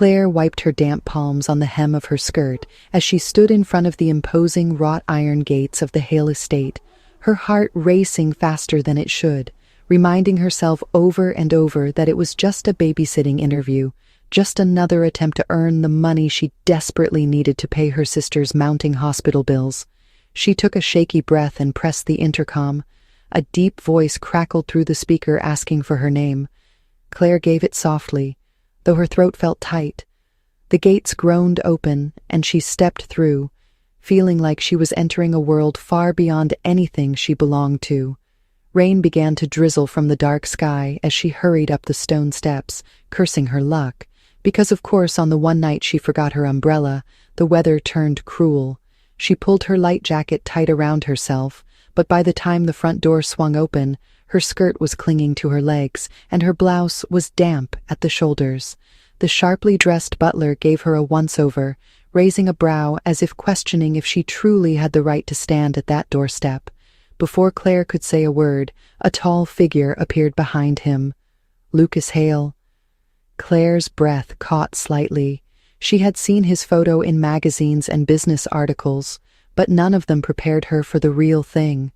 Claire wiped her damp palms on the hem of her skirt as she stood in front of the imposing wrought iron gates of the Hale estate, her heart racing faster than it should, reminding herself over and over that it was just a babysitting interview, just another attempt to earn the money she desperately needed to pay her sister's mounting hospital bills. She took a shaky breath and pressed the intercom. A deep voice crackled through the speaker asking for her name. Claire gave it softly, though her throat felt tight. The gates groaned open, and she stepped through, feeling like she was entering a world far beyond anything she belonged to. Rain began to drizzle from the dark sky as she hurried up the stone steps, cursing her luck, because of course on the one night she forgot her umbrella, the weather turned cruel. She pulled her light jacket tight around herself, but by the time the front door swung open, her skirt was clinging to her legs, and her blouse was damp at the shoulders. The sharply dressed butler gave her a once-over, raising a brow as if questioning if she truly had the right to stand at that doorstep. Before Claire could say a word, a tall figure appeared behind him. Lucas Hale. Claire's breath caught slightly. She had seen his photo in magazines and business articles, but none of them prepared her for the real thing.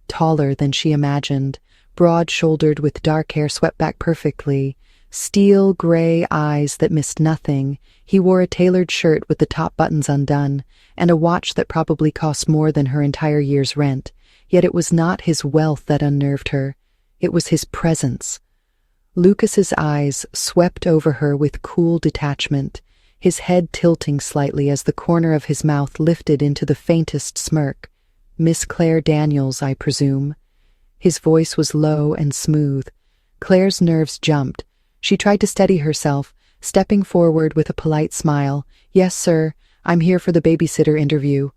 Taller than she imagined, broad-shouldered with dark hair swept back perfectly, steel gray eyes that missed nothing, he wore a tailored shirt with the top buttons undone, and a watch that probably cost more than her entire year's rent. Yet it was not his wealth that unnerved her. It was his presence. Lucas's eyes swept over her with cool detachment, his head tilting slightly as the corner of his mouth lifted into the faintest smirk. "Miss Claire Daniels, I presume." His voice was low and smooth. Claire's nerves jumped. She tried to steady herself, stepping forward with a polite smile. "Yes, sir, I'm here for the babysitter interview."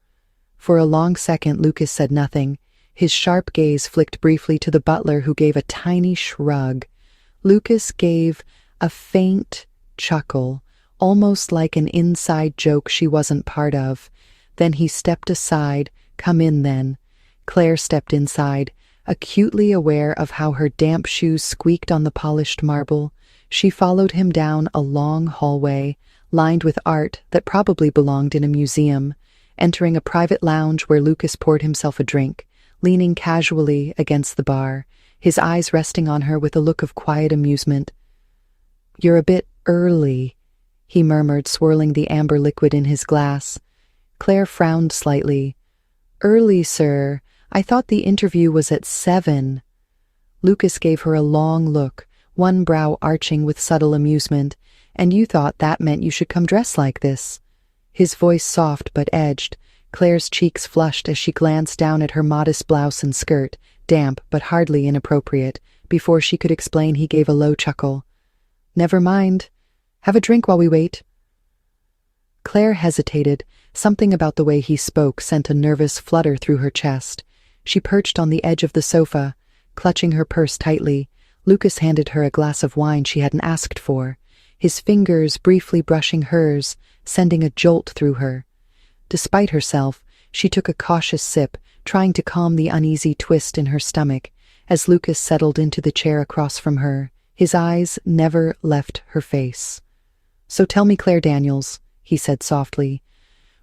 For a long second, Lucas said nothing. His sharp gaze flicked briefly to the butler, who gave a tiny shrug. Lucas gave a faint chuckle, almost like an inside joke she wasn't part of. Then he stepped aside. "Come in, then." Claire stepped inside, acutely aware of how her damp shoes squeaked on the polished marble. She followed him down a long hallway, lined with art that probably belonged in a museum, entering a private lounge where Lucas poured himself a drink, leaning casually against the bar, his eyes resting on her with a look of quiet amusement. "You're a bit early," he murmured, swirling the amber liquid in his glass. Claire frowned slightly. "Early, sir. I thought the interview was at 7. Lucas gave her a long look, one brow arching with subtle amusement. "And you thought that meant you should come dressed like this?" His voice soft but edged. Claire's cheeks flushed as she glanced down at her modest blouse and skirt, damp but hardly inappropriate. Before she could explain, he gave a low chuckle. "Never mind. Have a drink while we wait." Claire hesitated. Something about the way he spoke sent a nervous flutter through her chest. She perched on the edge of the sofa, clutching her purse tightly. Lucas handed her a glass of wine she hadn't asked for, his fingers briefly brushing hers, sending a jolt through her. Despite herself, she took a cautious sip, trying to calm the uneasy twist in her stomach. As Lucas settled into the chair across from her, his eyes never left her face. "So tell me, Claire Daniels," he said softly,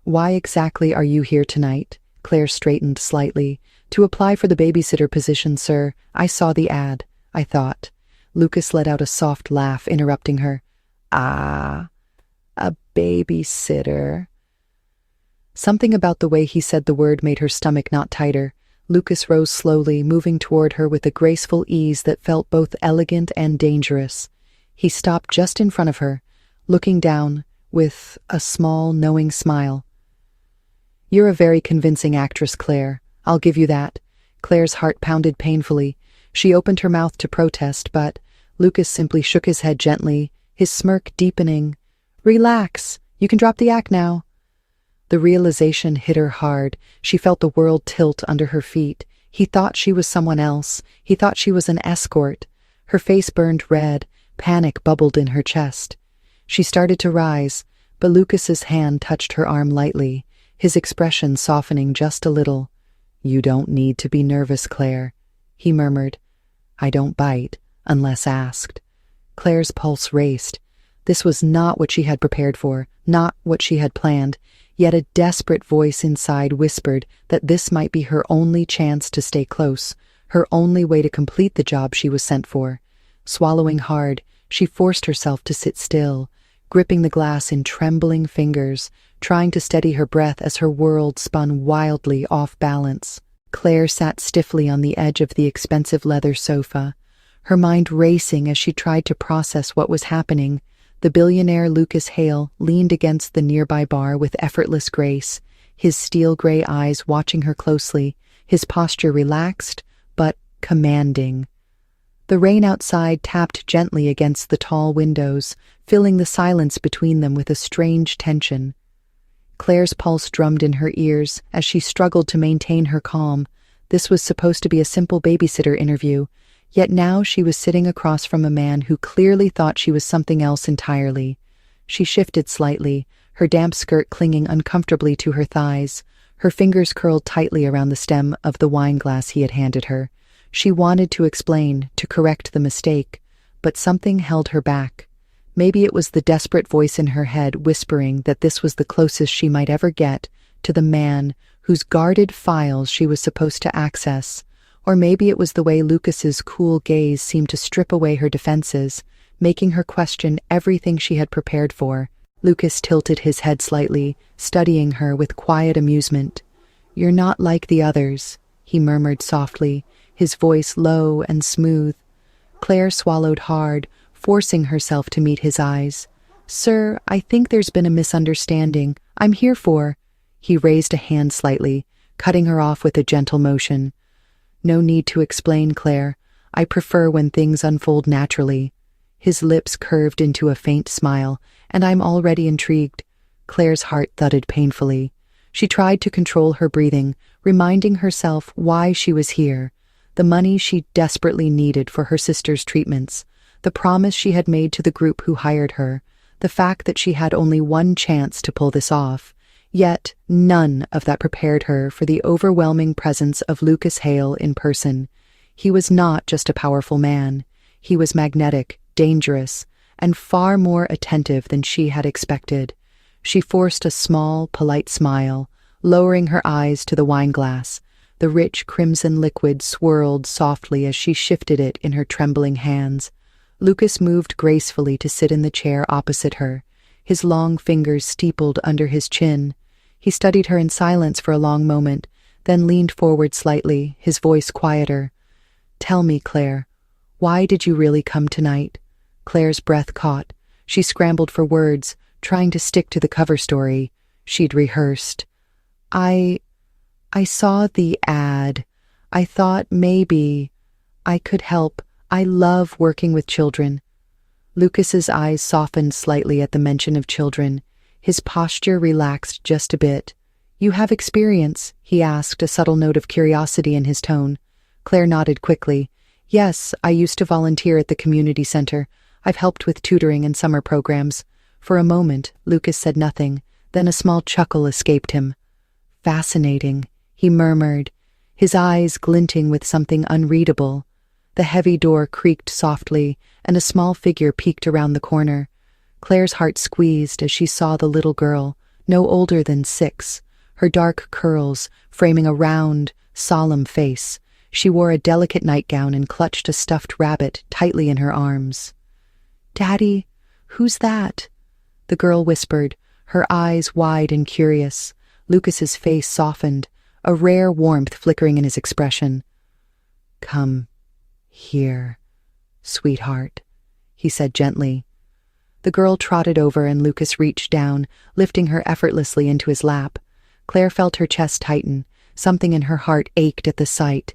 "why exactly are you here tonight?" Claire straightened slightly. "To apply for the babysitter position, sir. I saw the ad, I thought." Lucas let out a soft laugh, interrupting her. "Ah, a babysitter." Something about the way he said the word made her stomach knot tighter. Lucas rose slowly, moving toward her with a graceful ease that felt both elegant and dangerous. He stopped just in front of her, looking down with a small, knowing smile. "You're a very convincing actress, Claire. I'll give you that." Claire's heart pounded painfully. She opened her mouth to protest, but Lucas simply shook his head gently, his smirk deepening. "Relax. You can drop the act now." The realization hit her hard. She felt the world tilt under her feet. He thought she was someone else. He thought she was an escort. Her face burned red. Panic bubbled in her chest. She started to rise, but Lucas's hand touched her arm lightly, his expression softening just a little. "You don't need to be nervous, Claire," he murmured. "I don't bite unless asked." Claire's pulse raced. This was not what she had prepared for, not what she had planned, yet a desperate voice inside whispered that this might be her only chance to stay close, her only way to complete the job she was sent for. Swallowing hard, she forced herself to sit still, gripping the glass in trembling fingers, trying to steady her breath as her world spun wildly off balance. Claire sat stiffly on the edge of the expensive leather sofa, her mind racing as she tried to process what was happening. The billionaire Lucas Hale leaned against the nearby bar with effortless grace, his steel-gray eyes watching her closely, his posture relaxed but commanding. The rain outside tapped gently against the tall windows, filling the silence between them with a strange tension. Claire's pulse drummed in her ears as she struggled to maintain her calm. This was supposed to be a simple babysitter interview, yet now she was sitting across from a man who clearly thought she was something else entirely. She shifted slightly, her damp skirt clinging uncomfortably to her thighs, her fingers curled tightly around the stem of the wine glass he had handed her. She wanted to explain, to correct the mistake, but something held her back. Maybe it was the desperate voice in her head whispering that this was the closest she might ever get to the man whose guarded files she was supposed to access. Or maybe it was the way Lucas's cool gaze seemed to strip away her defenses, making her question everything she had prepared for. Lucas tilted his head slightly, studying her with quiet amusement. "You're not like the others," he murmured softly, his voice low and smooth. Claire swallowed hard, forcing herself to meet his eyes. "Sir, I think there's been a misunderstanding. I'm here for—" He raised a hand slightly, cutting her off with a gentle motion. "No need to explain, Claire. I prefer when things unfold naturally." His lips curved into a faint smile, "and I'm already intrigued." Claire's heart thudded painfully. She tried to control her breathing, reminding herself why she was here. The money she desperately needed for her sister's treatments, the promise she had made to the group who hired her, the fact that she had only one chance to pull this off. Yet none of that prepared her for the overwhelming presence of Lucas Hale in person. He was not just a powerful man. He was magnetic, dangerous, and far more attentive than she had expected. She forced a small, polite smile, lowering her eyes to the wine glass. The rich crimson liquid swirled softly as she shifted it in her trembling hands. Lucas moved gracefully to sit in the chair opposite her, his long fingers steepled under his chin. He studied her in silence for a long moment, then leaned forward slightly, his voice quieter. "Tell me, Claire, why did you really come tonight?" Claire's breath caught. She scrambled for words, trying to stick to the cover story she'd rehearsed. I saw the ad. I thought maybe I could help. I love working with children." Lucas's eyes softened slightly at the mention of children. His posture relaxed just a bit. "You have experience?" he asked, a subtle note of curiosity in his tone. Claire nodded quickly. "Yes, I used to volunteer at the community center. I've helped with tutoring and summer programs." For a moment, Lucas said nothing, then a small chuckle escaped him. "Fascinating," he murmured, his eyes glinting with something unreadable. The heavy door creaked softly, and a small figure peeked around the corner. Claire's heart squeezed as she saw the little girl, no older than 6, her dark curls framing a round, solemn face. She wore a delicate nightgown and clutched a stuffed rabbit tightly in her arms. "Daddy, who's that?" the girl whispered, her eyes wide and curious. Lucas's face softened, a rare warmth flickering in his expression. "Come here, sweetheart," he said gently. The girl trotted over and Lucas reached down, lifting her effortlessly into his lap. Claire felt her chest tighten. Something in her heart ached at the sight.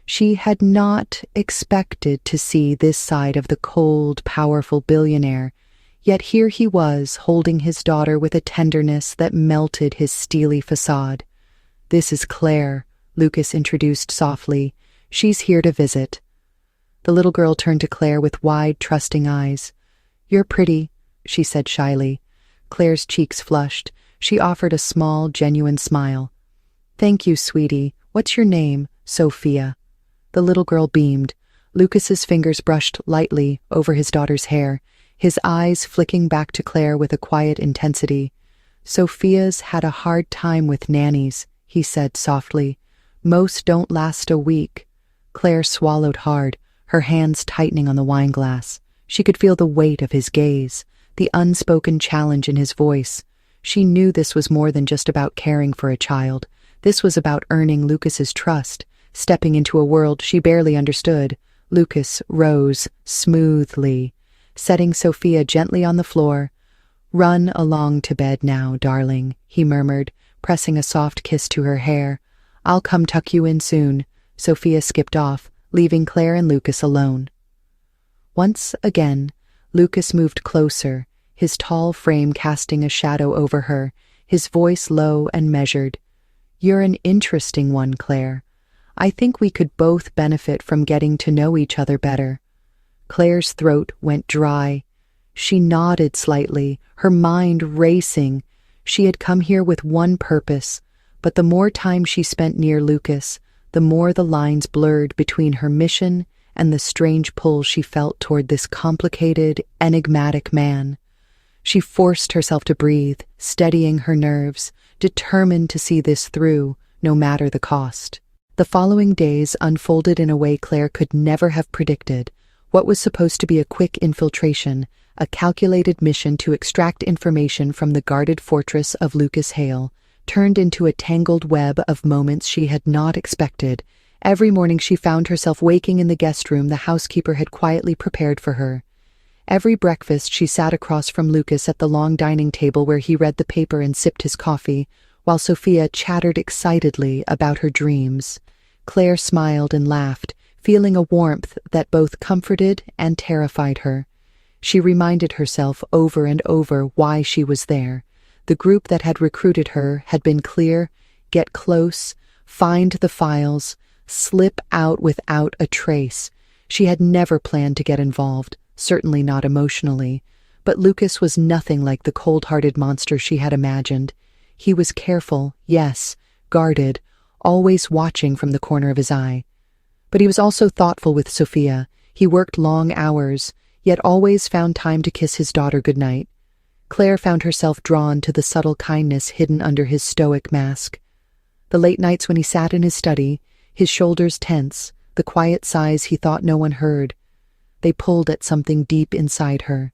She had not expected to see this side of the cold, powerful billionaire, yet here he was, holding his daughter with a tenderness that melted his steely facade. "This is Claire," Lucas introduced softly. "She's here to visit." The little girl turned to Claire with wide, trusting eyes. "You're pretty," she said shyly. Claire's cheeks flushed. She offered a small, genuine smile. "Thank you, sweetie. What's your name?" "Sophia." The little girl beamed. Lucas's fingers brushed lightly over his daughter's hair, his eyes flicking back to Claire with a quiet intensity. "Sophia's had a hard time with nannies," he said softly. "Most don't last a week." Claire swallowed hard, her hands tightening on the wineglass. She could feel the weight of his gaze, the unspoken challenge in his voice. She knew this was more than just about caring for a child. This was about earning Lucas's trust, stepping into a world she barely understood. Lucas rose smoothly, setting Sophia gently on the floor. "Run along to bed now, darling," he murmured, pressing a soft kiss to her hair. "I'll come tuck you in soon." Sophia skipped off, leaving Claire and Lucas alone. Once again, Lucas moved closer, his tall frame casting a shadow over her, his voice low and measured. "You're an interesting one, Claire. I think we could both benefit from getting to know each other better." Claire's throat went dry. She nodded slightly, her mind racing. She had come here with one purpose, but the more time she spent near Lucas, the more the lines blurred between her mission and the strange pull she felt toward this complicated, enigmatic man. She forced herself to breathe, steadying her nerves, determined to see this through, no matter the cost. The following days unfolded in a way Claire could never have predicted. What was supposed to be a quick infiltration, a calculated mission to extract information from the guarded fortress of Lucas Hale, turned into a tangled web of moments she had not expected. Every morning she found herself waking in the guest room the housekeeper had quietly prepared for her. Every breakfast she sat across from Lucas at the long dining table where he read the paper and sipped his coffee, while Sophia chattered excitedly about her dreams. Claire smiled and laughed, feeling a warmth that both comforted and terrified her. She reminded herself over and over why she was there. The group that had recruited her had been clear: get close, find the files, slip out without a trace. She had never planned to get involved, certainly not emotionally, but Lucas was nothing like the cold-hearted monster she had imagined. He was careful, yes, guarded, always watching from the corner of his eye. But he was also thoughtful with Sophia. He worked long hours, yet always found time to kiss his daughter goodnight. Claire found herself drawn to the subtle kindness hidden under his stoic mask. The late nights when he sat in his study, his shoulders tense, the quiet sighs he thought no one heard, they pulled at something deep inside her.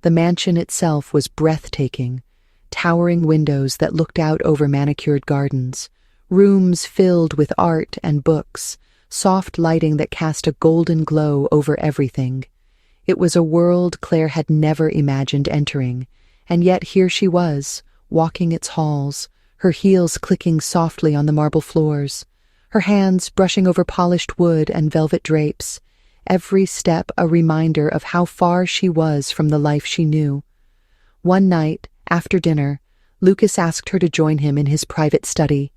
The mansion itself was breathtaking, towering windows that looked out over manicured gardens, rooms filled with art and books, soft lighting that cast a golden glow over everything. It was a world Claire had never imagined entering, and yet here she was, walking its halls, her heels clicking softly on the marble floors, her hands brushing over polished wood and velvet drapes, every step a reminder of how far she was from the life she knew. One night, after dinner, Lucas asked her to join him in his private study.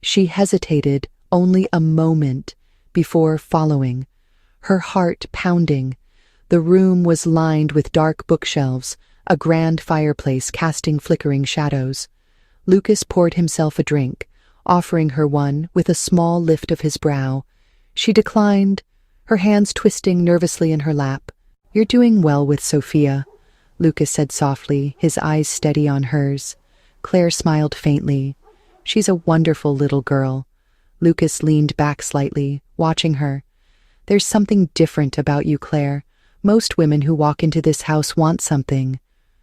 She hesitated only a moment before following, her heart pounding. The room was lined with dark bookshelves, a grand fireplace casting flickering shadows. Lucas poured himself a drink, offering her one with a small lift of his brow. She declined, her hands twisting nervously in her lap. "You're doing well with Sophia," Lucas said softly, his eyes steady on hers. Claire smiled faintly. "She's a wonderful little girl." Lucas leaned back slightly, watching her. "There's something different about you, Claire. Most women who walk into this house want something.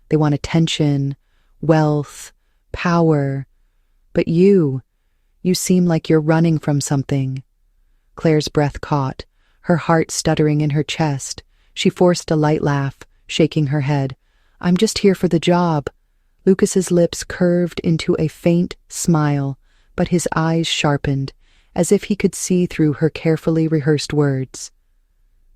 They want attention, wealth, power. But you seem like you're running from something." Claire's breath caught, her heart stuttering in her chest. She forced a light laugh, shaking her head. "I'm just here for the job." Lucas's lips curved into a faint smile, but his eyes sharpened, as if he could see through her carefully rehearsed words.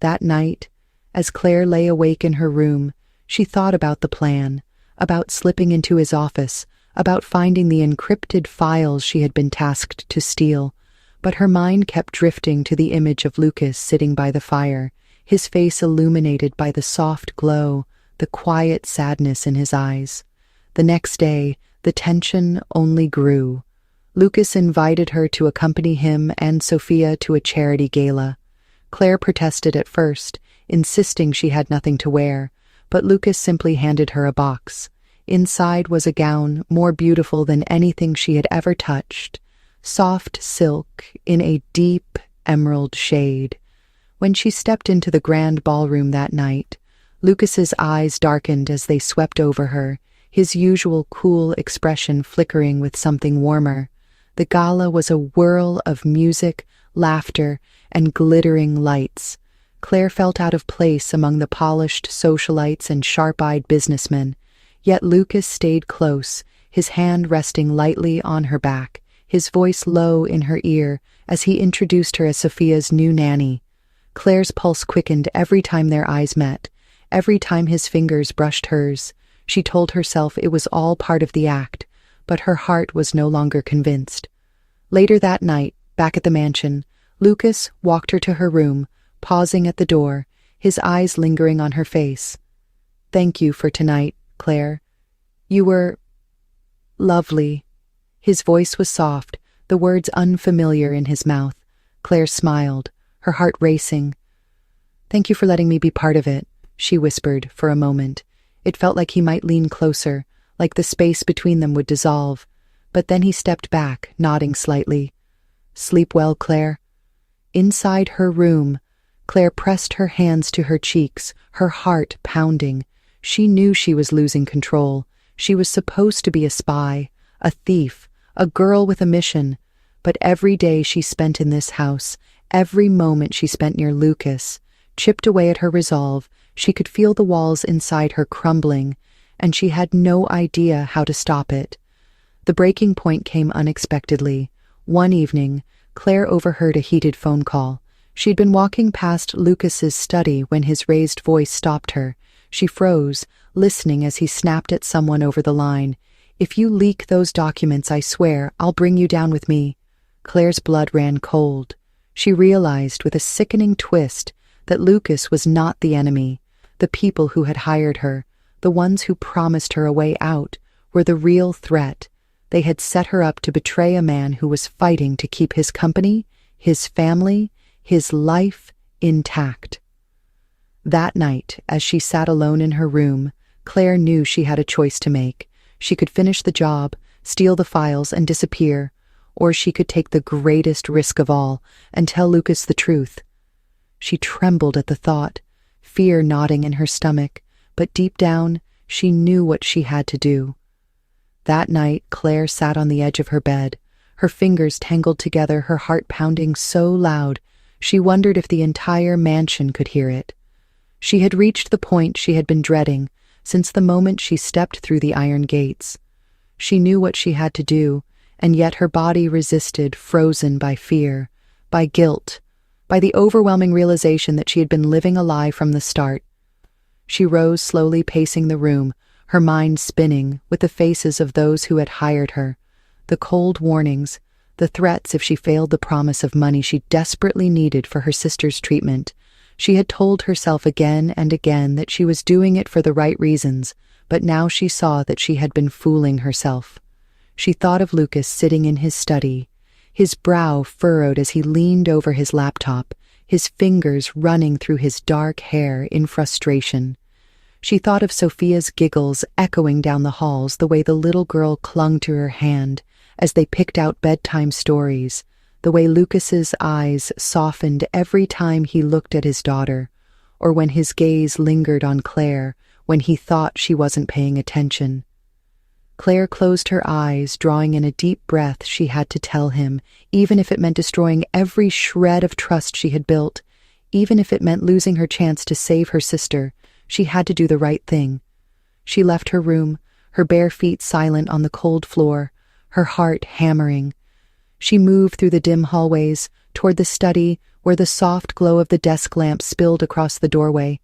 That night, as Claire lay awake in her room, she thought about the plan, about slipping into his office, about finding the encrypted files she had been tasked to steal. But her mind kept drifting to the image of Lucas sitting by the fire, his face illuminated by the soft glow, the quiet sadness in his eyes. The next day, the tension only grew. Lucas invited her to accompany him and Sophia to a charity gala. Claire protested at first, insisting she had nothing to wear, but Lucas simply handed her a box. Inside was a gown more beautiful than anything she had ever touched, soft silk in a deep emerald shade. When she stepped into the grand ballroom that night, Lucas's eyes darkened as they swept over her, his usual cool expression flickering with something warmer. The gala was a whirl of music, laughter, and glittering lights. Claire felt out of place among the polished socialites and sharp-eyed businessmen. Yet Lucas stayed close, his hand resting lightly on her back, his voice low in her ear as he introduced her as Sophia's new nanny. Claire's pulse quickened every time their eyes met, every time his fingers brushed hers. She told herself it was all part of the act, but her heart was no longer convinced. Later that night, back at the mansion, Lucas walked her to her room, pausing at the door, his eyes lingering on her face. "Thank you for tonight, Claire. You were lovely." His voice was soft, the words unfamiliar in his mouth. Claire smiled, her heart racing. "Thank you for letting me be part of it," she whispered for a moment. It felt like he might lean closer, like the space between them would dissolve. But then he stepped back, nodding slightly. "Sleep well, Claire." Inside her room, Claire pressed her hands to her cheeks, her heart pounding. She knew she was losing control. She was supposed to be a spy, a thief, a girl with a mission. But every day she spent in this house, every moment she spent near Lucas, chipped away at her resolve. She could feel the walls inside her crumbling, and she had no idea how to stop it. The breaking point came unexpectedly. One evening, Claire overheard a heated phone call. She'd been walking past Lucas's study when his raised voice stopped her. She froze, listening as he snapped at someone over the line. "If you leak those documents, I swear, I'll bring you down with me." Claire's blood ran cold. She realized with a sickening twist that Lucas was not the enemy. The people who had hired her, the ones who promised her a way out, were the real threat. They had set her up to betray a man who was fighting to keep his company, his family, his life intact. That night, as she sat alone in her room, Claire knew she had a choice to make. She could finish the job, steal the files, and disappear, or she could take the greatest risk of all and tell Lucas the truth. She trembled at the thought, fear knotting in her stomach, but deep down, she knew what she had to do. That night, Claire sat on the edge of her bed, her fingers tangled together, her heart pounding so loud, she wondered if the entire mansion could hear it. She had reached the point she had been dreading since the moment she stepped through the iron gates. She knew what she had to do, and yet her body resisted, frozen by fear, by guilt, by the overwhelming realization that she had been living a lie from the start. She rose slowly, pacing the room, her mind spinning with the faces of those who had hired her, the cold warnings, the threats if she failed the promise of money she desperately needed for her sister's treatment. She had told herself again and again that she was doing it for the right reasons, but now she saw that she had been fooling herself. She thought of Lucas sitting in his study, his brow furrowed as he leaned over his laptop, his fingers running through his dark hair in frustration. She thought of Sophia's giggles echoing down the halls, the way the little girl clung to her hand as they picked out bedtime stories, the way Lucas's eyes softened every time he looked at his daughter, or when his gaze lingered on Claire when he thought she wasn't paying attention. Claire closed her eyes, drawing in a deep breath. She had to tell him, even if it meant destroying every shred of trust she had built, even if it meant losing her chance to save her sister. She had to do the right thing. She left her room, her bare feet silent on the cold floor, her heart hammering. She moved through the dim hallways, toward the study where the soft glow of the desk lamp spilled across the doorway.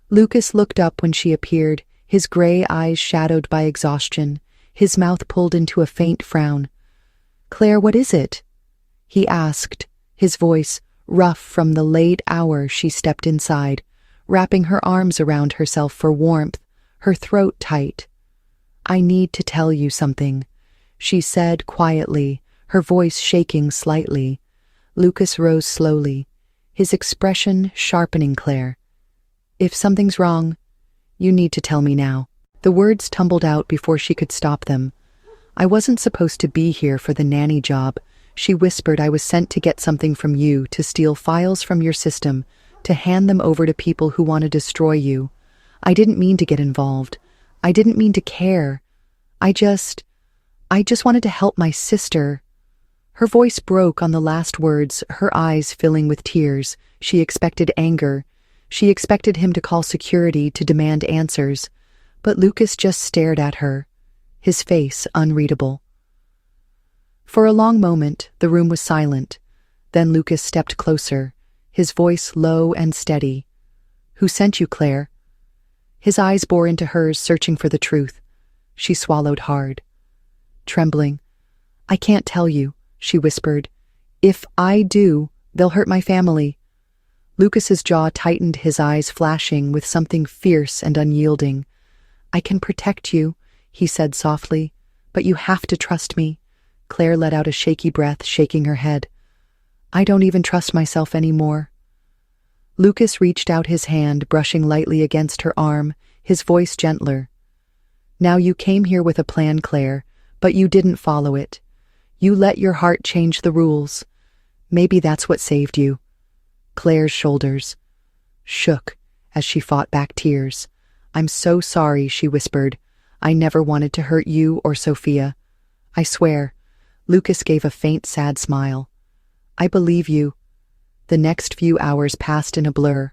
Lucas looked up when she appeared, his gray eyes shadowed by exhaustion, his mouth pulled into a faint frown. "Claire, what is it?" he asked, his voice rough from the late hour she stepped inside, wrapping her arms around herself for warmth, her throat tight. "I need to tell you something," she said quietly, her voice shaking slightly. Lucas rose slowly, his expression sharpening. "Claire, if something's wrong, You need to tell me now." The words tumbled out before she could stop them. "I wasn't supposed to be here for the nanny job," she whispered. "I was sent to get something from you, to steal files from your system, to hand them over to people who want to destroy you. I didn't mean to get involved. I didn't mean to care. I just wanted to help my sister." Her voice broke on the last words, her eyes filling with tears. She expected anger. She expected him to call security, to demand answers. But Lucas just stared at her, his face unreadable. For a long moment, the room was silent. Then Lucas stepped closer, his voice low and steady. "Who sent you, Claire?" His eyes bore into hers, searching for the truth. She swallowed hard. Trembling, "I can't tell you," she whispered. "If I do, they'll hurt my family." Lucas's jaw tightened, his eyes flashing with something fierce and unyielding. "I can protect you," he said softly, "but you have to trust me." Claire let out a shaky breath, shaking her head. "I don't even trust myself anymore." Lucas reached out his hand, brushing lightly against her arm, his voice gentler. "Now you came here with a plan, Claire, but you didn't follow it. You let your heart change the rules. Maybe that's what saved you." Claire's shoulders shook as she fought back tears. "I'm so sorry," she whispered. "I never wanted to hurt you or Sophia. I swear." Lucas gave a faint, sad smile. "I believe you." The next few hours passed in a blur.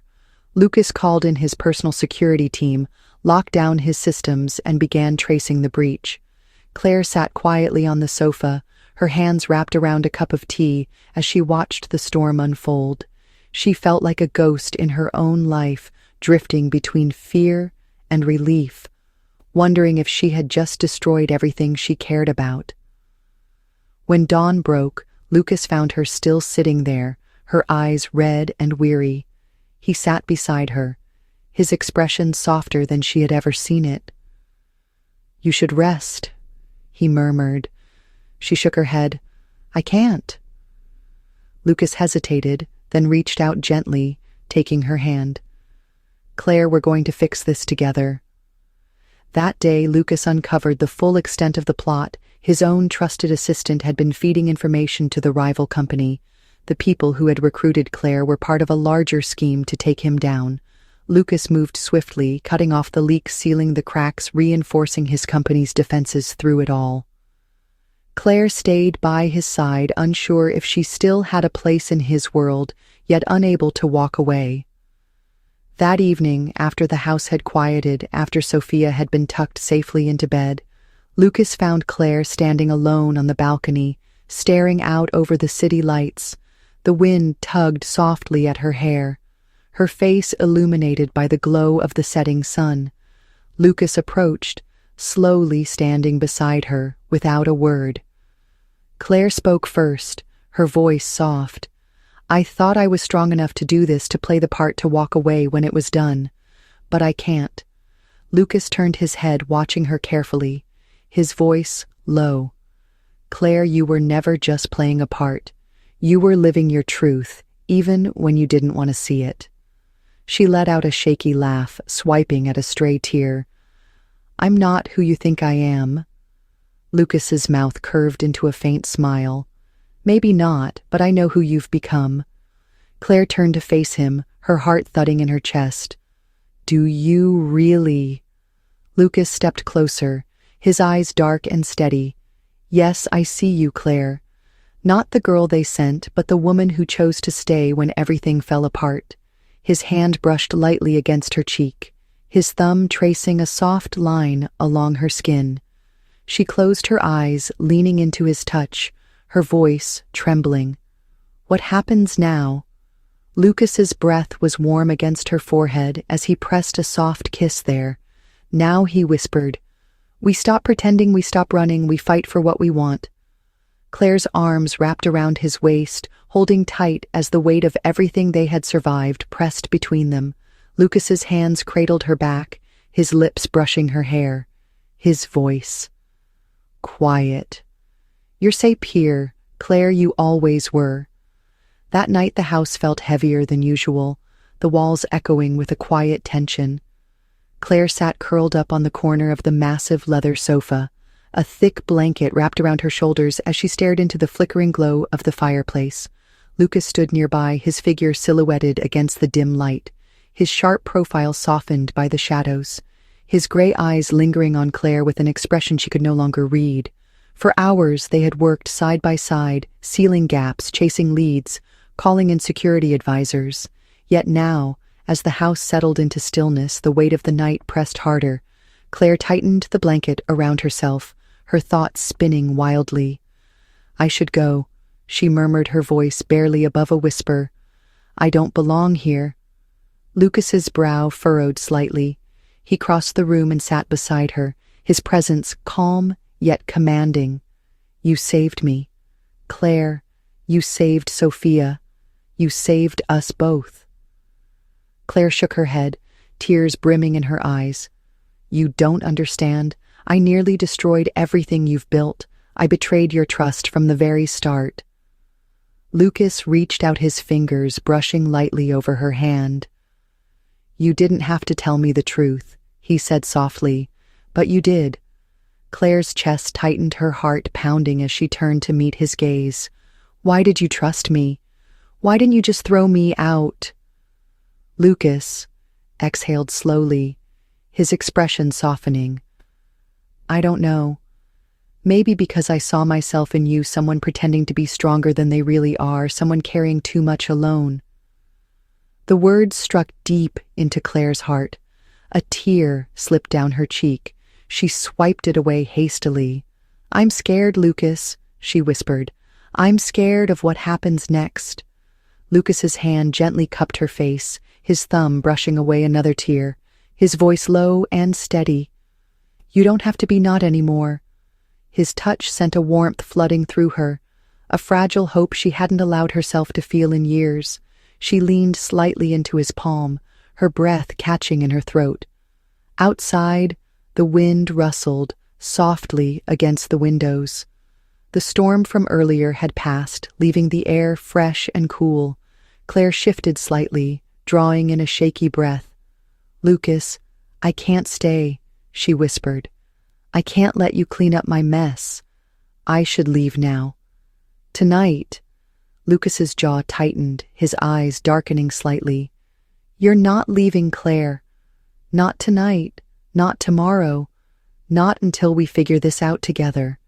Lucas called in his personal security team, locked down his systems, and began tracing the breach. Claire sat quietly on the sofa, her hands wrapped around a cup of tea as she watched the storm unfold. She felt like a ghost in her own life, drifting between fear and relief, wondering if she had just destroyed everything she cared about. When dawn broke, Lucas found her still sitting there, her eyes red and weary. He sat beside her, his expression softer than she had ever seen it. "You should rest," he murmured. She shook her head. "I can't." Lucas hesitated, then reached out gently, taking her hand. "Claire, we're going to fix this together." That day, Lucas uncovered the full extent of the plot. His own trusted assistant had been feeding information to the rival company. The people who had recruited Claire were part of a larger scheme to take him down. Lucas moved swiftly, cutting off the leaks, sealing the cracks, reinforcing his company's defenses through it all. Claire stayed by his side, unsure if she still had a place in his world, yet unable to walk away. That evening, after the house had quieted, after Sophia had been tucked safely into bed, Lucas found Claire standing alone on the balcony, staring out over the city lights. The wind tugged softly at her hair, her face illuminated by the glow of the setting sun. Lucas approached, slowly standing beside her, without a word. Claire spoke first, her voice soft. "I thought I was strong enough to do this, to play the part, to walk away when it was done. But I can't." Lucas turned his head, watching her carefully, his voice low. "Claire, you were never just playing a part. You were living your truth, even when you didn't want to see it." She let out a shaky laugh, swiping at a stray tear. "I'm not who you think I am." Lucas's mouth curved into a faint smile. "Maybe not, but I know who you've become." Claire turned to face him, her heart thudding in her chest. "Do you really?" Lucas stepped closer, his eyes dark and steady. "Yes, I see you, Claire. Not the girl they sent, but the woman who chose to stay when everything fell apart." His hand brushed lightly against her cheek, his thumb tracing a soft line along her skin. She closed her eyes, leaning into his touch, her voice trembling. "What happens now?" Lucas's breath was warm against her forehead as he pressed a soft kiss there. "Now," he whispered, "we stop pretending, we stop running, we fight for what we want." Claire's arms wrapped around his waist, holding tight as the weight of everything they had survived pressed between them. Lucas's hands cradled her back, his lips brushing her hair. His voice quiet. "You're safe here, Claire, you always were." That night the house felt heavier than usual, the walls echoing with a quiet tension. Claire sat curled up on the corner of the massive leather sofa, a thick blanket wrapped around her shoulders as she stared into the flickering glow of the fireplace. Lucas stood nearby, his figure silhouetted against the dim light, his sharp profile softened by the shadows, his gray eyes lingering on Claire with an expression she could no longer read. For hours they had worked side by side, sealing gaps, chasing leads, calling in security advisors. Yet now, as the house settled into stillness, the weight of the night pressed harder. Claire tightened the blanket around herself, her thoughts spinning wildly. "I should go," she murmured, her voice barely above a whisper. "I don't belong here." Lucas's brow furrowed slightly. He crossed the room and sat beside her, his presence calm yet commanding. "You saved me. Claire, you saved Sophia. You saved us both." Claire shook her head, tears brimming in her eyes. "You don't understand. I nearly destroyed everything you've built. I betrayed your trust from the very start." Lucas reached out his fingers, brushing lightly over her hand. "You didn't have to tell me the truth," he said softly, "but you did." Claire's chest tightened, her heart pounding as she turned to meet his gaze. "Why did you trust me? Why didn't you just throw me out?" Lucas exhaled slowly, his expression softening. "I don't know. Maybe because I saw myself in you, someone pretending to be stronger than they really are, someone carrying too much alone." The words struck deep into Claire's heart. A tear slipped down her cheek. She swiped it away hastily. "I'm scared, Lucas," she whispered. "I'm scared of what happens next." Lucas's hand gently cupped her face, his thumb brushing away another tear, his voice low and steady. "You don't have to be not anymore." His touch sent a warmth flooding through her, a fragile hope she hadn't allowed herself to feel in years. She leaned slightly into his palm, her breath catching in her throat. Outside, the wind rustled softly against the windows. The storm from earlier had passed, leaving the air fresh and cool. Claire shifted slightly, drawing in a shaky breath. "Lucas, I can't stay," she whispered. "I can't let you clean up my mess. I should leave now. Tonight." Lucas's jaw tightened, his eyes darkening slightly. "You're not leaving, Claire. Not tonight, not tomorrow, not until we figure this out together."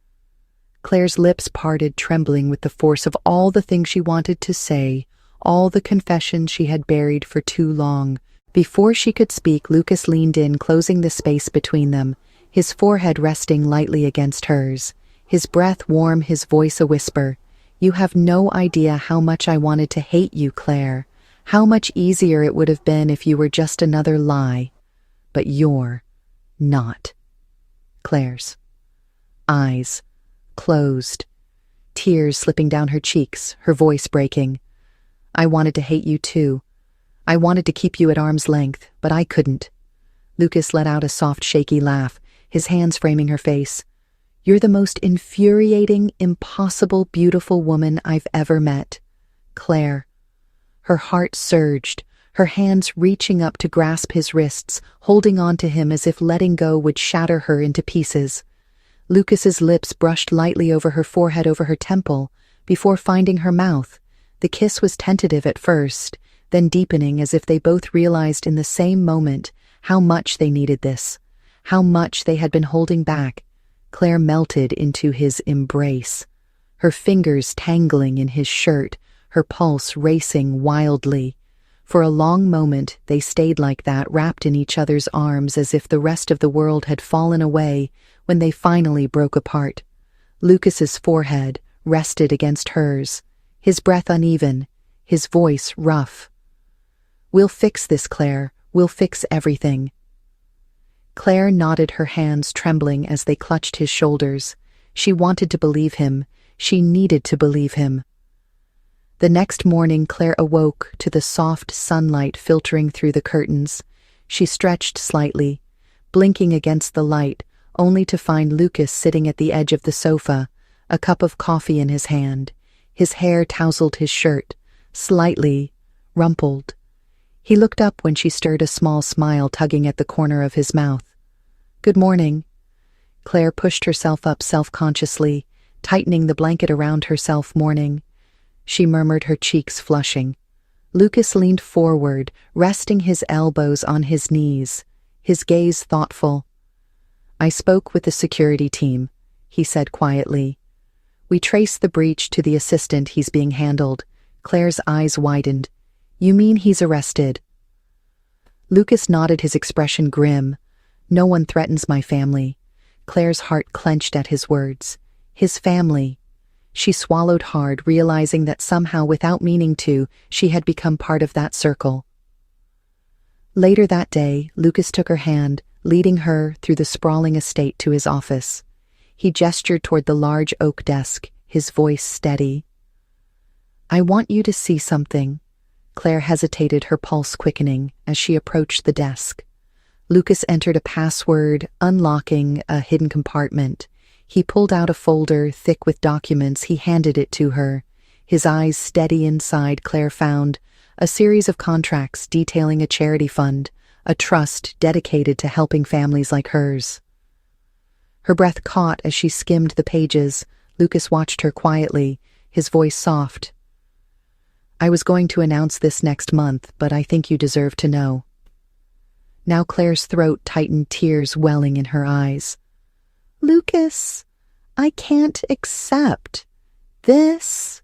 Claire's lips parted, trembling with the force of all the things she wanted to say, all the confessions she had buried for too long. Before she could speak, Lucas leaned in, closing the space between them, his forehead resting lightly against hers, his breath warm, his voice a whisper. "You have no idea how much I wanted to hate you, Claire. How much easier it would have been if you were just another lie. But you're not." Claire's eyes closed, tears slipping down her cheeks, her voice breaking. "I wanted to hate you too. I wanted to keep you at arm's length, but I couldn't." Lucas let out a soft, shaky laugh, his hands framing her face. "You're the most infuriating, impossible, beautiful woman I've ever met, Claire." Her heart surged, her hands reaching up to grasp his wrists, holding on to him as if letting go would shatter her into pieces. Lucas's lips brushed lightly over her forehead, over her temple, before finding her mouth. The kiss was tentative at first, then deepening, as if they both realized in the same moment how much they needed this, how much they had been holding back. Claire melted into his embrace, her fingers tangling in his shirt, her pulse racing wildly. For a long moment they stayed like that, wrapped in each other's arms, as if the rest of the world had fallen away when they finally broke apart. Lucas's forehead rested against hers, his breath uneven, his voice rough. "We'll fix this, Claire. We'll fix everything." Claire nodded, her hands trembling as they clutched his shoulders. She wanted to believe him. She needed to believe him. The next morning, Claire awoke to the soft sunlight filtering through the curtains. She stretched slightly, blinking against the light, only to find Lucas sitting at the edge of the sofa, a cup of coffee in his hand. His hair tousled his shirt, slightly rumpled. He looked up when she stirred a small smile tugging at the corner of his mouth. "Good morning." Claire pushed herself up self-consciously, tightening the blanket around herself, mourning. She murmured, her cheeks flushing. Lucas leaned forward, resting his elbows on his knees, his gaze thoughtful. "I spoke with the security team," he said quietly. "We traced the breach to the assistant. He's being handled." Claire's eyes widened. "You mean he's arrested?" Lucas nodded, his expression grim. "No one threatens my family." Claire's heart clenched at his words. His family. She swallowed hard, realizing that somehow, without meaning to, she had become part of that circle. Later that day, Lucas took her hand, leading her through the sprawling estate to his office. He gestured toward the large oak desk, his voice steady. "I want you to see something." Claire hesitated, her pulse quickening, as she approached the desk. Lucas entered a password, unlocking a hidden compartment. He pulled out a folder thick with documents. He handed it to her. His eyes steady. Inside, Claire found a series of contracts detailing a charity fund, a trust dedicated to helping families like hers. Her breath caught as she skimmed the pages. Lucas watched her quietly, his voice soft. "I was going to announce this next month, but I think you deserve to know." Now Claire's throat tightened, tears welling in her eyes. "Lucas, I can't accept this."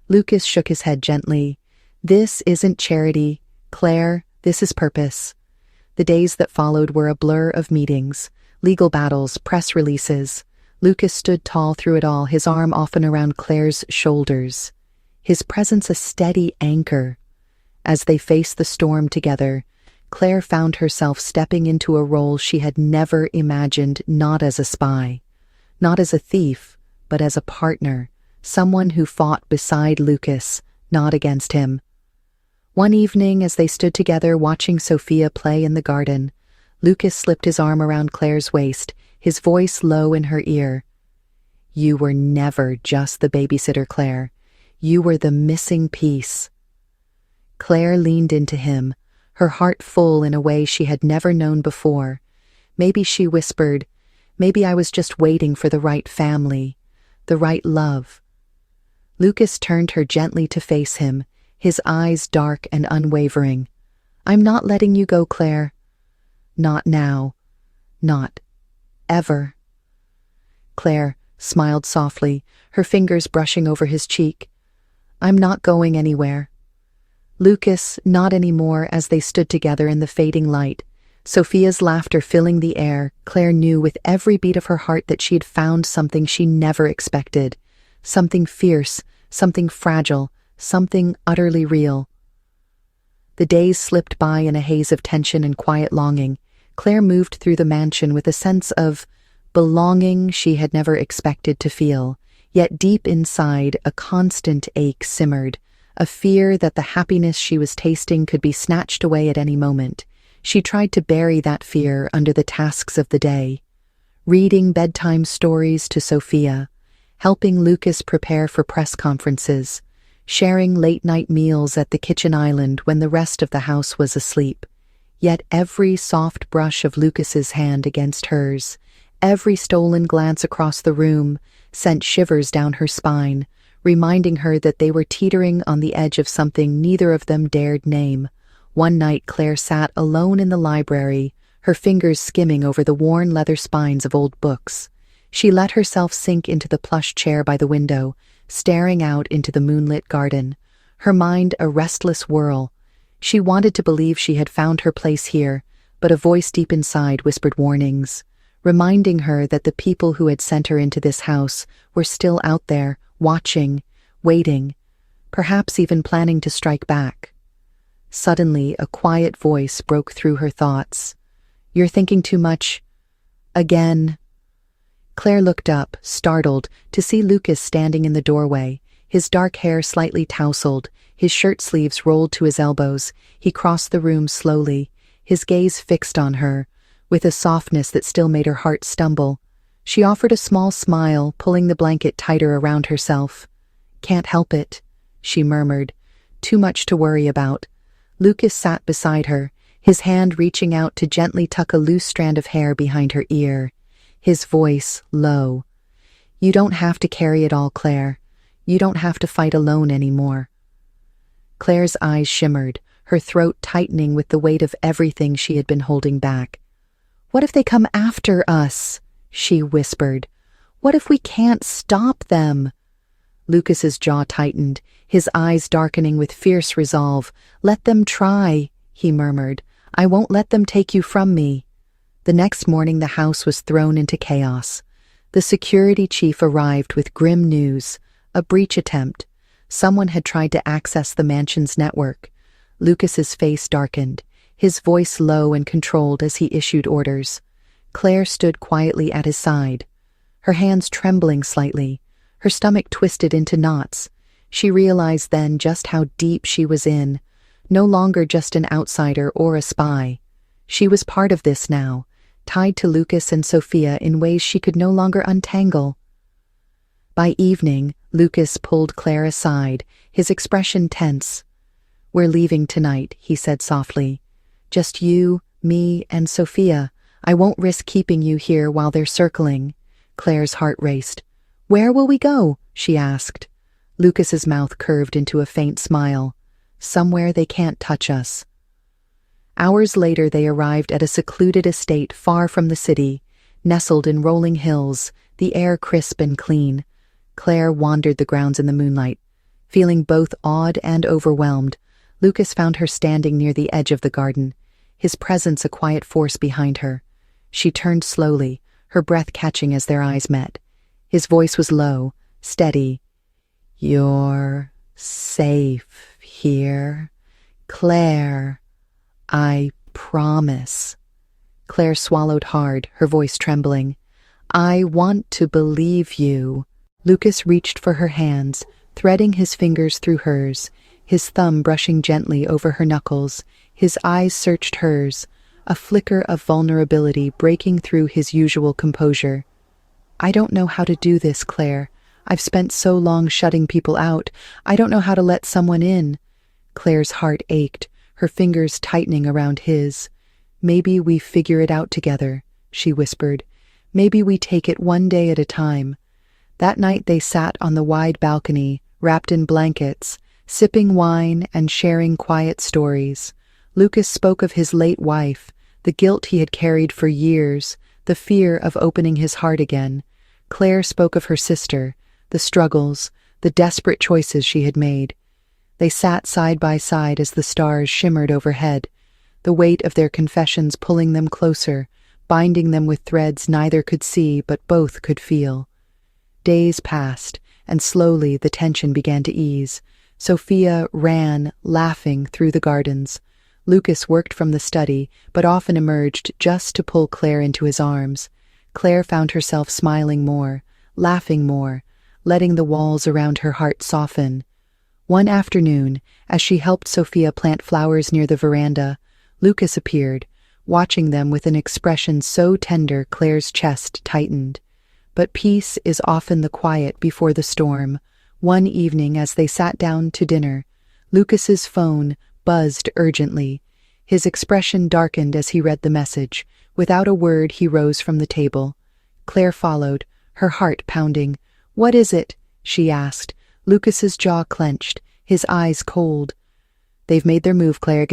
Lucas shook his head gently. "This isn't charity, Claire, this is purpose." The days that followed were a blur of meetings, legal battles, press releases. Lucas stood tall through it all, his arm often around Claire's shoulders, his presence a steady anchor. As they faced the storm together, Claire found herself stepping into a role she had never imagined, not as a spy, not as a thief, but as a partner, someone who fought beside Lucas, not against him. One evening, as they stood together watching Sophia play in the garden, Lucas slipped his arm around Claire's waist, his voice low in her ear. "You were never just the babysitter, Claire. You were the missing piece." Claire leaned into him, her heart full in a way she had never known before. Maybe, she whispered, maybe I was just waiting for the right family, the right love. Lucas turned her gently to face him, his eyes dark and unwavering. "I'm not letting you go, Claire. Not now. Not ever." Claire smiled softly, her fingers brushing over his cheek. "I'm not going anywhere." Lucas, not anymore, as they stood together in the fading light. Sophia's laughter filling the air. Claire knew with every beat of her heart that she had found something she never expected. Something fierce, something fragile, something utterly real. The days slipped by in a haze of tension and quiet longing. Claire moved through the mansion with a sense of belonging she had never expected to feel. Yet deep inside, a constant ache simmered, a fear that the happiness she was tasting could be snatched away at any moment. She tried to bury that fear under the tasks of the day, reading bedtime stories to Sophia, helping Lucas prepare for press conferences, sharing late-night meals at the kitchen island when the rest of the house was asleep. Yet every soft brush of Lucas's hand against hers, every stolen glance across the room, sent shivers down her spine, reminding her that they were teetering on the edge of something neither of them dared name. One night Claire sat alone in the library, her fingers skimming over the worn leather spines of old books. She let herself sink into the plush chair by the window, staring out into the moonlit garden, her mind a restless whirl. She wanted to believe she had found her place here, but a voice deep inside whispered warnings, reminding her that the people who had sent her into this house were still out there, watching, waiting, perhaps even planning to strike back. Suddenly, a quiet voice broke through her thoughts. "You're thinking too much. Again." Claire looked up, startled, to see Lucas standing in the doorway, his dark hair slightly tousled, his shirt sleeves rolled to his elbows. He crossed the room slowly, his gaze fixed on her, with a softness that still made her heart stumble. She offered a small smile, pulling the blanket tighter around herself. "Can't help it," she murmured. "Too much to worry about. Lucas sat beside her, his hand reaching out to gently tuck a loose strand of hair behind her ear. His voice low. "You don't have to carry it all, Claire. You don't have to fight alone anymore." Claire's eyes shimmered, her throat tightening with the weight of everything she had been holding back. "What if they come after us?" she whispered. "What if we can't stop them?" Lucas's jaw tightened, his eyes darkening with fierce resolve. "Let them try," he murmured. "I won't let them take you from me." The next morning the house was thrown into chaos. The security chief arrived with grim news: a breach attempt. Someone had tried to access the mansion's network. Lucas's face darkened, his voice low and controlled as he issued orders. Claire stood quietly at his side, her hands trembling slightly, her stomach twisted into knots. She realized then just how deep she was in, no longer just an outsider or a spy. She was part of this now, tied to Lucas and Sophia in ways she could no longer untangle. By evening, Lucas pulled Claire aside, his expression tense. "We're leaving tonight," he said softly. "Just you, me, and Sophia. I won't risk keeping you here while they're circling." Claire's heart raced. "Where will we go?" she asked. Lucas's mouth curved into a faint smile. "Somewhere they can't touch us." Hours later they arrived at a secluded estate far from the city, nestled in rolling hills, the air crisp and clean. Claire wandered the grounds in the moonlight. Feeling both awed and overwhelmed, Lucas found her standing near the edge of the garden, his presence a quiet force behind her. She turned slowly, her breath catching as their eyes met. His voice was low, steady. "You're safe here, Claire. I promise." Claire swallowed hard, her voice trembling. "I want to believe you." Lucas reached for her hands, threading his fingers through hers, his thumb brushing gently over her knuckles. His eyes searched hers, a flicker of vulnerability breaking through his usual composure. "I don't know how to do this, Claire. I've spent so long shutting people out. I don't know how to let someone in." Claire's heart ached, her fingers tightening around his. "Maybe we figure it out together," she whispered. "Maybe we take it one day at a time." That night they sat on the wide balcony, wrapped in blankets, sipping wine and sharing quiet stories. Lucas spoke of his late wife, the guilt he had carried for years, the fear of opening his heart again. Claire spoke of her sister, the struggles, the desperate choices she had made. They sat side by side as the stars shimmered overhead, the weight of their confessions pulling them closer, binding them with threads neither could see but both could feel. Days passed, and slowly the tension began to ease. Sophia ran, laughing, through the gardens. Lucas worked from the study, but often emerged just to pull Claire into his arms. Claire found herself smiling more, laughing more, letting the walls around her heart soften. One afternoon, as she helped Sophia plant flowers near the veranda, Lucas appeared, watching them with an expression so tender Claire's chest tightened. But peace is often the quiet before the storm. One evening as they sat down to dinner, Lucas's phone buzzed urgently. His expression darkened as he read the message. Without a word he rose from the table. Claire followed, her heart pounding. "What is it?" she asked. Lucas's jaw clenched, his eyes cold. "They've made their move, Claire.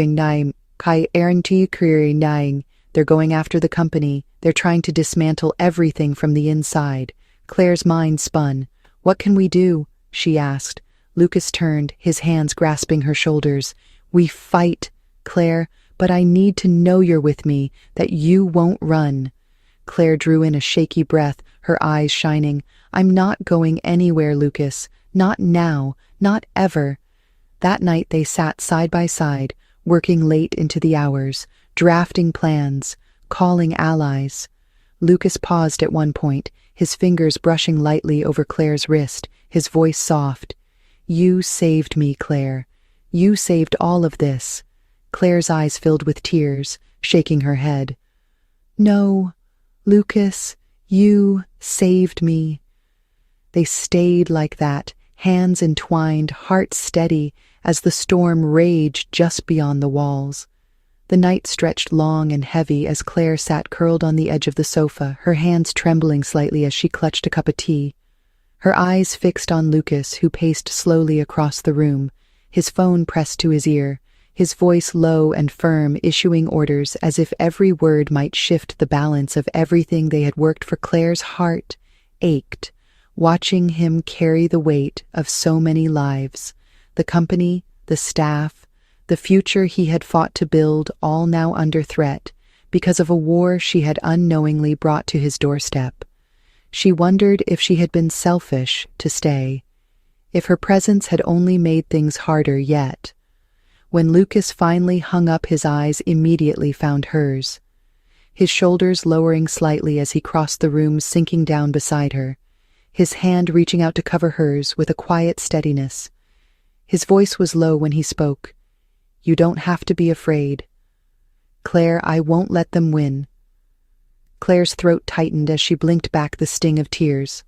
They're going after the company. They're trying to dismantle everything from the inside." Claire's mind spun. "What can we do?" she asked. Lucas turned, his hands grasping her shoulders. "We fight, Claire, but I need to know you're with me, that you won't run." Claire drew in a shaky breath, her eyes shining. "I'm not going anywhere, Lucas. Not now. Not ever." That night they sat side by side, working late into the hours, drafting plans, calling allies. Lucas paused at one point, his fingers brushing lightly over Claire's wrist, his voice soft. "You saved me, Claire. You saved all of this." Claire's eyes filled with tears, shaking her head. "No, Lucas, you saved me." They stayed like that, hands entwined, heart steady, as the storm raged just beyond the walls. The night stretched long and heavy as Claire sat curled on the edge of the sofa, her hands trembling slightly as she clutched a cup of tea. Her eyes fixed on Lucas, who paced slowly across the room, his phone pressed to his ear, his voice low and firm, issuing orders as if every word might shift the balance of everything they had worked for. Claire's heart ached, watching him carry the weight of so many lives, the company, the staff, the future he had fought to build, all now under threat because of a war she had unknowingly brought to his doorstep. She wondered if she had been selfish to stay, if her presence had only made things harder yet. When Lucas finally hung up, his eyes immediately found hers, his shoulders lowering slightly as he crossed the room, sinking down beside her, his hand reaching out to cover hers with a quiet steadiness. His voice was low when he spoke. "You don't have to be afraid. Claire, I won't let them win." Claire's throat tightened as she blinked back the sting of tears.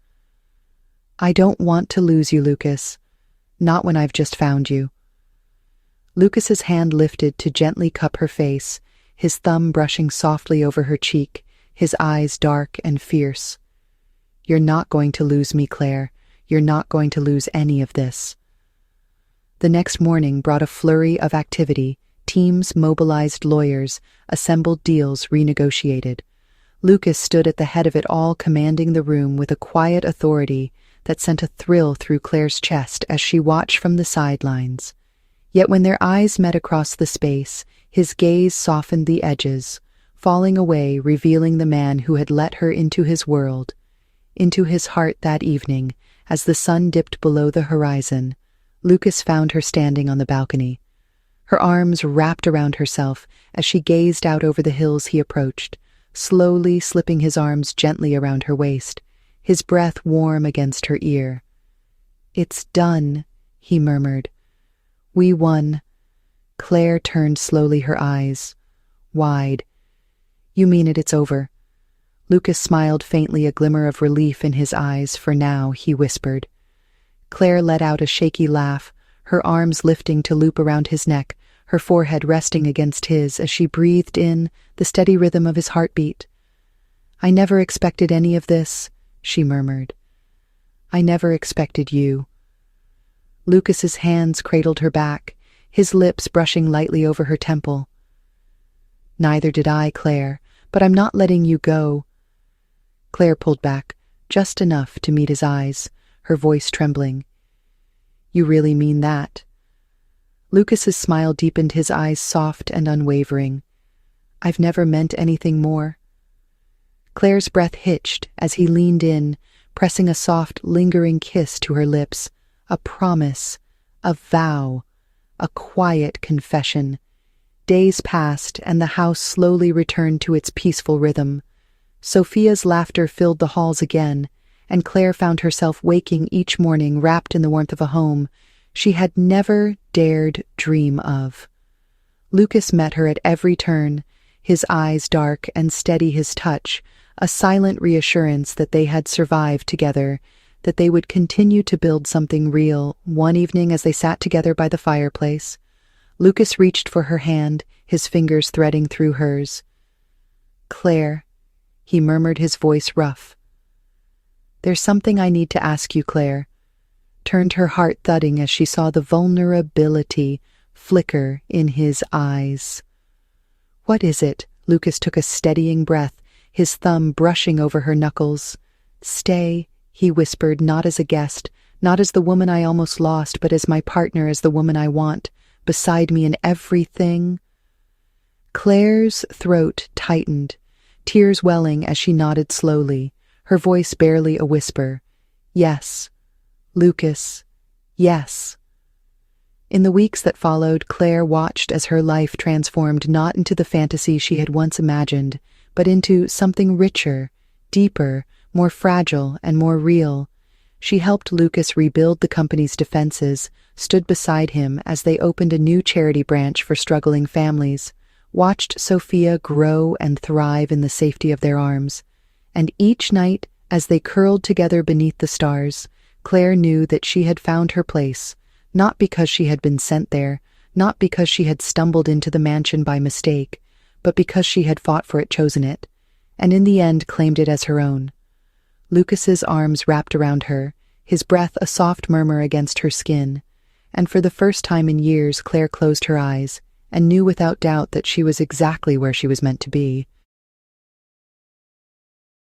"I don't want to lose you, Lucas. Not when I've just found you." Lucas's hand lifted to gently cup her face, his thumb brushing softly over her cheek, his eyes dark and fierce. "You're not going to lose me, Claire. You're not going to lose any of this." The next morning brought a flurry of activity. Teams mobilized, lawyers assembled, deals renegotiated. Lucas stood at the head of it all, commanding the room with a quiet authority that sent a thrill through Claire's chest as she watched from the sidelines. Yet when their eyes met across the space, his gaze softened the edges, falling away, revealing the man who had let her into his world, into his heart. That evening, as the sun dipped below the horizon, Lucas found her standing on the balcony, her arms wrapped around herself as she gazed out over the hills. He approached, slowly slipping his arms gently around her waist, his breath warm against her ear. "It's done," he murmured. "We won." Claire turned slowly, her eyes wide. "You mean it? It's over?" Lucas smiled faintly, a glimmer of relief in his eyes. "For now," he whispered. Claire let out a shaky laugh, her arms lifting to loop around his neck, her forehead resting against his as she breathed in the steady rhythm of his heartbeat. "I never expected any of this," she murmured. "I never expected you." Lucas's hands cradled her back, his lips brushing lightly over her temple. "Neither did I, Claire, but I'm not letting you go." Claire pulled back, just enough to meet his eyes, her voice trembling. "You really mean that?" Lucas's smile deepened, his eyes soft and unwavering. "I've never meant anything more." Claire's breath hitched as he leaned in, pressing a soft, lingering kiss to her lips, a promise, a vow, a quiet confession. Days passed, and the house slowly returned to its peaceful rhythm. Sophia's laughter filled the halls again, and Claire found herself waking each morning wrapped in the warmth of a home she had never dared dream of. Lucas met her at every turn, his eyes dark and steady, his touch, a silent reassurance that they had survived together, that they would continue to build something real. One evening, as they sat together by the fireplace, Lucas reached for her hand, his fingers threading through hers. "Claire," he murmured, his voice rough. "There's something I need to ask you, Claire." Turned, her heart thudding as she saw the vulnerability flicker in his eyes. "What is it?" Lucas took a steadying breath, his thumb brushing over her knuckles. "Stay," he whispered, "not as a guest, not as the woman I almost lost, but as my partner, as the woman I want, beside me in everything." Claire's throat tightened, tears welling as she nodded slowly, her voice barely a whisper. "Yes, Lucas, yes." In the weeks that followed, Claire watched as her life transformed, not into the fantasy she had once imagined, but into something richer, deeper, more fragile and more real. She helped Lucas rebuild the company's defenses, stood beside him as they opened a new charity branch for struggling families, watched Sophia grow and thrive in the safety of their arms. And each night, as they curled together beneath the stars, Claire knew that she had found her place, not because she had been sent there, not because she had stumbled into the mansion by mistake, but because she had fought for it, chosen it, and in the end claimed it as her own. Lucas's arms wrapped around her, his breath a soft murmur against her skin, and for the first time in years Claire closed her eyes and knew without doubt that she was exactly where she was meant to be.